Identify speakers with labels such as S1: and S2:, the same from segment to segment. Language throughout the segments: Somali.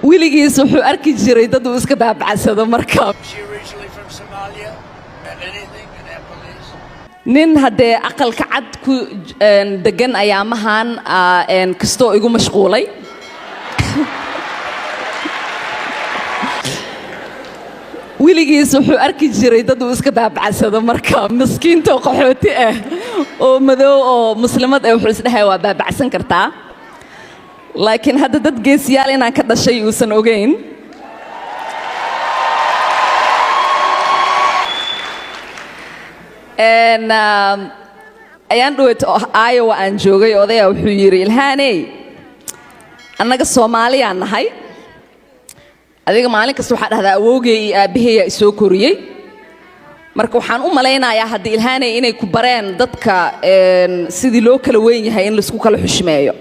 S1: wiligiis wuxuu arki jiray dad uu iska daabacsado markaa nin haddee aqalka cad ku degan ayaamahan kastoo igu mashquulay wiligiis wuxuu arki jiray dad uu iska daabacsado markaa miskiinta qaxooti ah oo madow oo muslimad ah wuxuu isdhahay waa daabacsan kartaa laakiin hadda dad geesiyaal inaan ka dhashay uusan ogeyn ayaan dhaweyt Iowa aan joogay odaya wuxuu yiri Ilhaaney annaga Soomaaliyaan nahay adiga maalin kasta waxa dhahdaa awoogay iyo aabahay ay soo koriyay marka waxaan u maleynayaa hadii Ilhaaney inay ku bareen dadka sidii loo kala weyn yahay in la isku kala xushmeeyo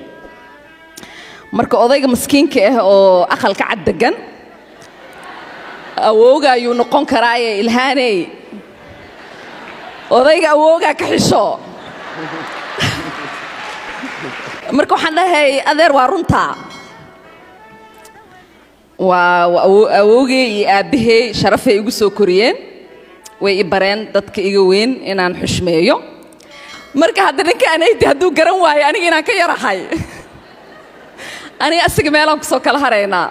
S1: marka odayga miskiinka ah oo aqalka cad degan awooga ayuu noqon karaa Ilhaaney odayga awooga ka xisho marka waxaan dhahay adeer waa runta awoogay iyo aabahay sharafay igu soo koriyeen way i bareen dadka iga weyn inaan xushmeeyo marka hadda ninkaanaydi hadduu garan waayo aniga inaan ka yarahay aniga asiga meelaan ku soo kala haraynaa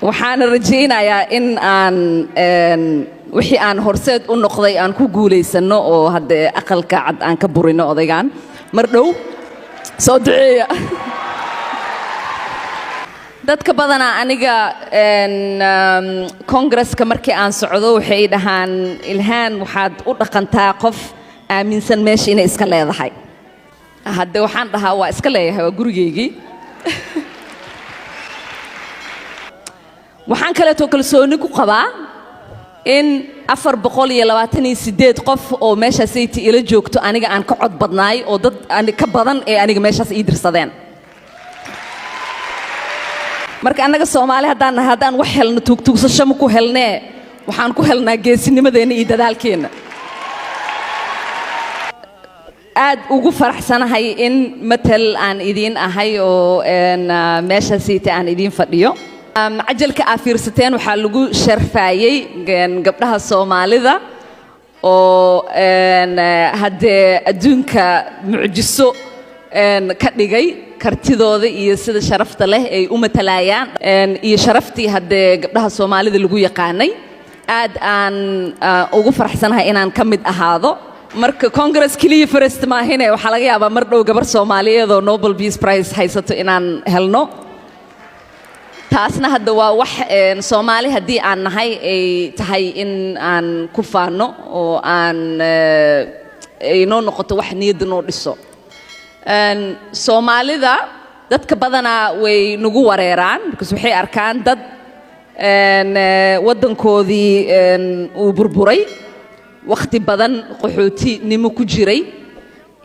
S1: waxaan rajaynayaa in aan wixii aan horseed u noqday aan ku guuleysano oo hadda aqalka cad aan ka burino odaygan mar dhow soo duceeya dadka badana aniga Congress-ka markii aan socdo waxay dhahaan Ilhaan waxaad u dhaqantaa qof aaminsan meesha inay iska leedahay hadda waxaan dhahaa waa iska leeyahay waa gurigeygii waxaan kale to kalsooni ku qabaa in 428 qof oo meeshaas ay ila joogto aniga aan ka cod badnaay oo dad ka badan ee aniga meeshaas ii dirsadeen marka anaga Soomaali haddaan wax helno tuugtuugsasho ma ku helnee waxaan ku helnaa geesinimadeena iyo dadaalkeena aad ugu faraxsanahay in matal aan idin ahay oo meeshaas aan idin fadhiyo cajalka afiirsateen waxa lagu sharfaayay gabdhaha Soomaalida oo hadee adduunka mucjiso ka dhigay kartidooda iyo sida sharafta leh ay u matalayaan iyo sharaftii hadee gabdhaha Soomaalida lagu yaqaanay aad aan ugu faraxsanahay inaan ka mid ahaado marka Congress kaliya first ma ahine waxa laga yaabaa mar dhow gabar Soomaaliyeed oo Nobel Peace Prize haysato inaan helno taasna hadda waa wax Soomaali hadii aan nahay ay tahay in aan ku faano oo aan ay noo noqoto wax niyad noo dhiso Soomaalida dadka badana way nagu wareeraan because waxay arkaan dad wadankoodii uu burburay waqti badan qaxooti nimo ku jiray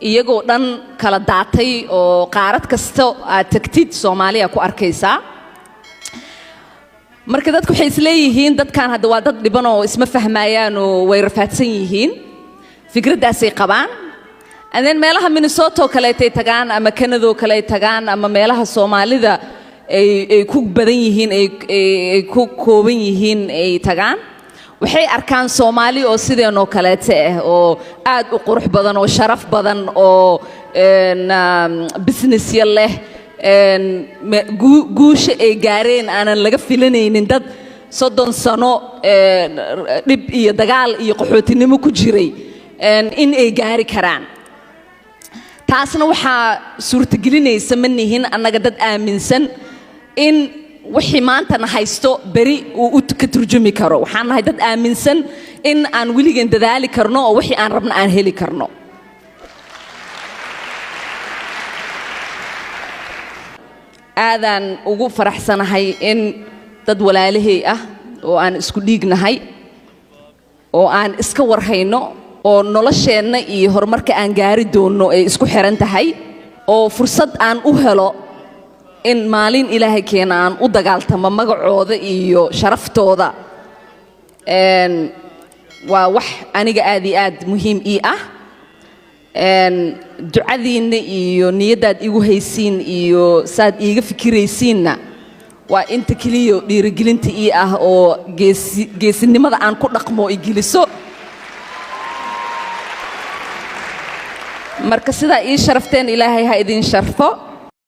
S1: iyagoo dhan kala daatay oo qaarad kasta aad tagtid Soomaaliya ku arkaysaa marka dadku waxay isleeyihiin dadkan hadda waa dad dhiban oo isma fahmayaan oo way rafaadsan yihiin fikradaas ay qabaan and then meelaha Minnesota kale ay tagaan ama Canada kale ay tagaan ama meelaha Soomaalida ay ku badan yihiin ay ku kooban yihiin ay tagaan waxay arkaan Soomaali oo sideenoo kale oo aad u qurux badan oo sharaf badan oo business leh guusha ay gaareen aanan laga filanaynin dad 30 sano dib iyo dagaal iyo qaxootinimo ku jiray in ay gaari karaan taasna waxa suurtagelinaysa manihin annaga dad aaminsan in wixii maanta na haysto bari uu ka turjumi karo waxaan nahay dad aaminsan in aan wiligan dadaali karno oo wixii aan rabno aan heli karno aadan ugu faraxsanahay in dad walaalahay ah oo aan isku dhiignahay oo aan iska warhayno oo nolosheenna iyo horumarka aan gaari doono ay isku xiran tahay oo fursad aan u helo in maalin Ilaahay keena aan u dagaaltamo magacooda iyo sharaftooda waa wax aniga aad iyo aad muhiim ii ah ducadiina iyo niyadaad igu haysiin iyo saad iiga fikiraysiinna waa inta kaliya dhiirigelinta ii ah oo geesinimada aan ku dhaqmo igiliso marka sidaa ii sharafteen ilaahay ha idin sharfo